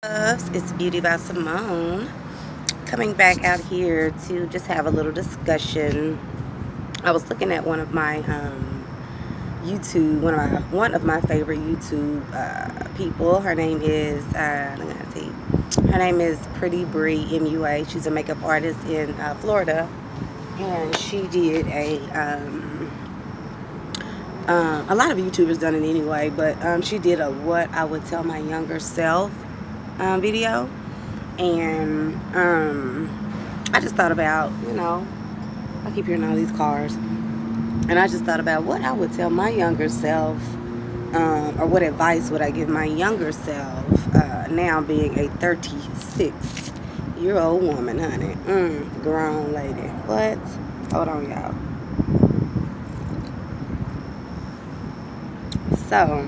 Loves, it's Beauty by Simone. Coming back out here to just have a little discussion. I was looking at one of my YouTube, one of my favorite YouTube people. Her name is her name is Pretty Bree MUA. She's a makeup artist in Florida, and she did a lot of YouTubers done it anyway, but she did a what I would tell my younger self video. And I just thought about, I keep hearing all these cars, and I just thought about what I would tell my younger self, or what advice would I give my younger self, now being a 36-year-old woman, honey. Grown lady. What? Hold on, y'all. So,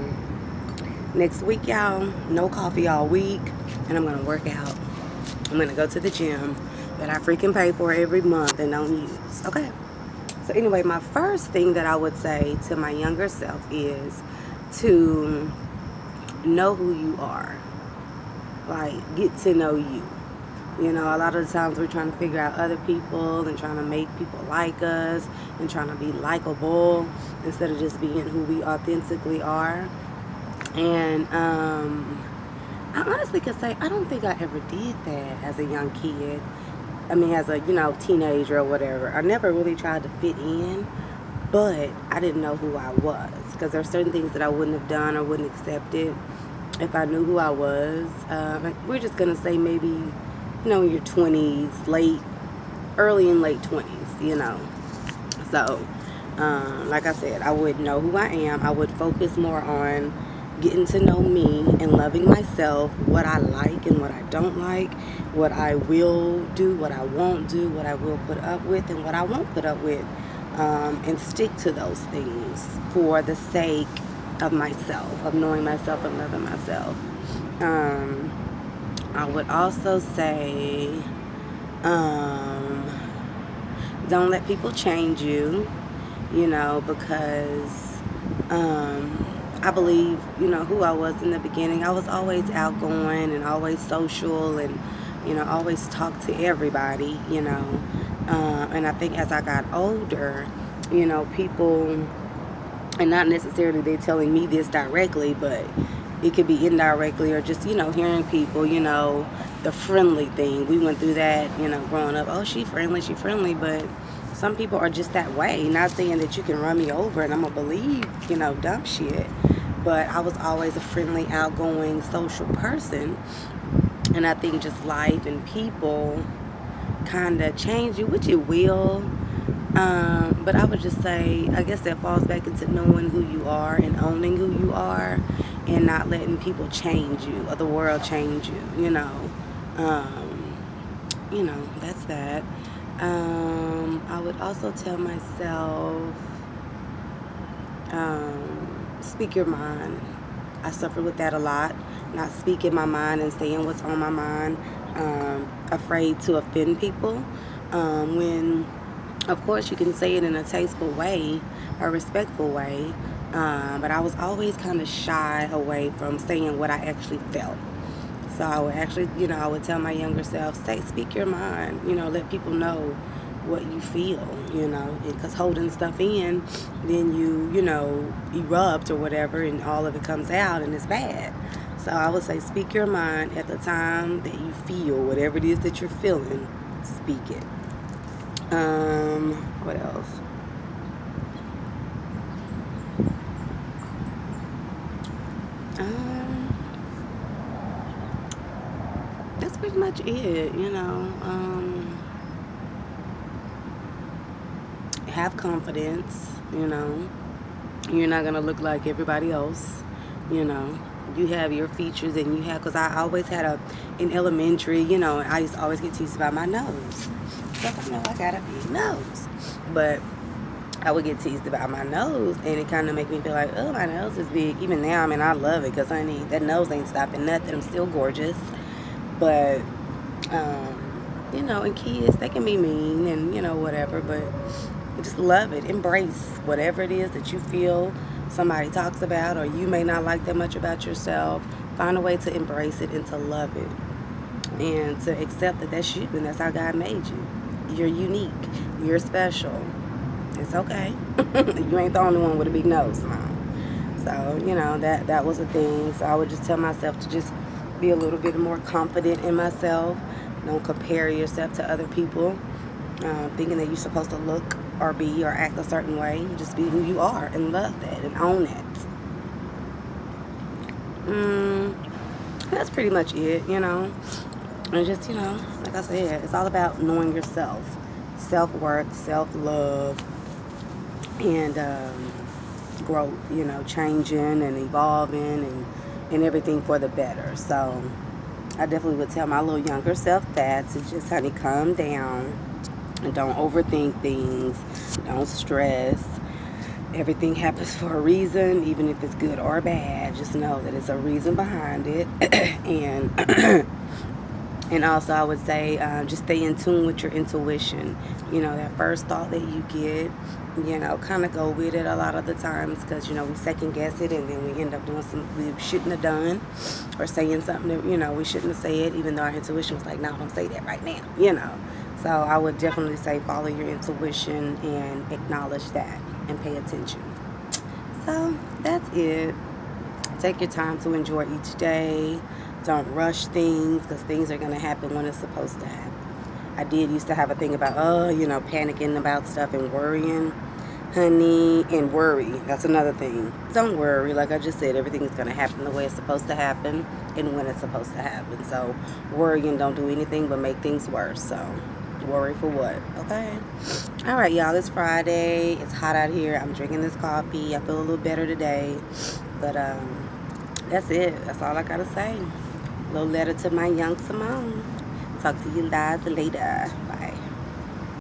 next week, y'all, no coffee all week, and I'm gonna work out. I'm gonna go to the gym that I freaking pay for every month and don't use. Okay. So anyway, my first thing that I would say to my younger self is to know who you are. Like, get to know you. You know, a lot of the times we're trying to figure out other people and trying to make people like us and trying to be likable instead of just being who we authentically are. And I honestly could say I don't think I ever did that as a young kid. I mean, as a, teenager or whatever. I never really tried to fit in, but I didn't know who I was, because there are certain things that I wouldn't have done or wouldn't accepted if I knew who I was. We're just going to say maybe, in your 20s, early and late 20s, So, like I said, I would know who I am. I would focus more on getting to know me and loving myself, what I like and what I don't like, what I will do, what I won't do, what I will put up with and what I won't put up with, and stick to those things for the sake of myself, of knowing myself and loving myself. I would also say, don't let people change you, because I believe, who I was in the beginning. I was always outgoing and always social and, always talked to everybody, and I think as I got older, people, and not necessarily they telling me this directly, but it could be indirectly, or just, hearing people, the friendly thing. We went through that, growing up. Oh, she friendly, but some people are just that way. Not saying that you can run me over and I'm gonna believe, dumb shit. But I was always a friendly, outgoing, social person. And I think just life and people kind of change you, which it will. But I would just say, I guess that falls back into knowing who you are and owning who you are, and not letting people change you or the world change you, that's that. I would also tell myself, speak your mind. I suffer with that a lot, not speaking my mind and saying what's on my mind, afraid to offend people, when of course you can say it in a tasteful way, a respectful way, but I was always kind of shy away from saying what I actually felt. So I would actually, I would tell my younger self, speak your mind, let people know what you feel, because holding stuff in, then you erupt or whatever, and all of it comes out and it's bad. So I would say, speak your mind at the time that you feel whatever it is that you're feeling, speak it. What else? That's pretty much it, have confidence, you're not gonna look like everybody else, you have your features, and you have, because I always had in elementary, I used to always get teased about my nose, because I know I got a big nose, but I would get teased about my nose, and it kind of make me feel like, oh, my nose is big. Even now, I mean, I love it, because honey, that nose ain't stopping nothing. I'm still gorgeous. But and kids, they can be mean and whatever, but just love it. Embrace whatever it is that you feel somebody talks about, or you may not like that much about yourself. Find a way to embrace it and to love it. And to accept that that's you and that's how God made you. You're unique. You're special. It's okay. You ain't the only one with a big nose now. So, you know, that was a thing. So I would just tell myself to just be a little bit more confident in myself. Don't compare yourself to other people, thinking that you're supposed to look or be or act a certain way. Just be who you are and love that and own it. That's pretty much it, you know. And just, you know, like I said, it's all about knowing yourself. Self-worth, self-love, and growth, you know, changing and evolving and everything for the better. So I definitely would tell my little younger self that to just, honey, calm down and don't overthink things. Don't stress. Everything happens for a reason, even if it's good or bad. Just know that it's a reason behind it. And also I would say just stay in tune with your intuition. You know, that first thought that you get, you know, kind of go with it a lot of the times, because, you know, we second guess it and then we end up doing something we shouldn't have done, or saying something that, you know, we shouldn't have said, even though our intuition was like, no, don't say that right now, you know. So I would definitely say follow your intuition and acknowledge that and pay attention. So that's it. Take your time to enjoy each day. Don't rush things, because things are going to happen when it's supposed to happen. I did used to have a thing about, you know, panicking about stuff and worrying. Honey, and worry. That's another thing. Don't worry. Like I just said, everything is going to happen the way it's supposed to happen and when it's supposed to happen. So worrying don't do anything but make things worse. So worry for what? Okay. All right, y'all. It's Friday. It's hot out here. I'm drinking this coffee. I feel a little better today. But that's it. That's all I got to say. Little letter to my young Simone. Talk to you guys later. Bye.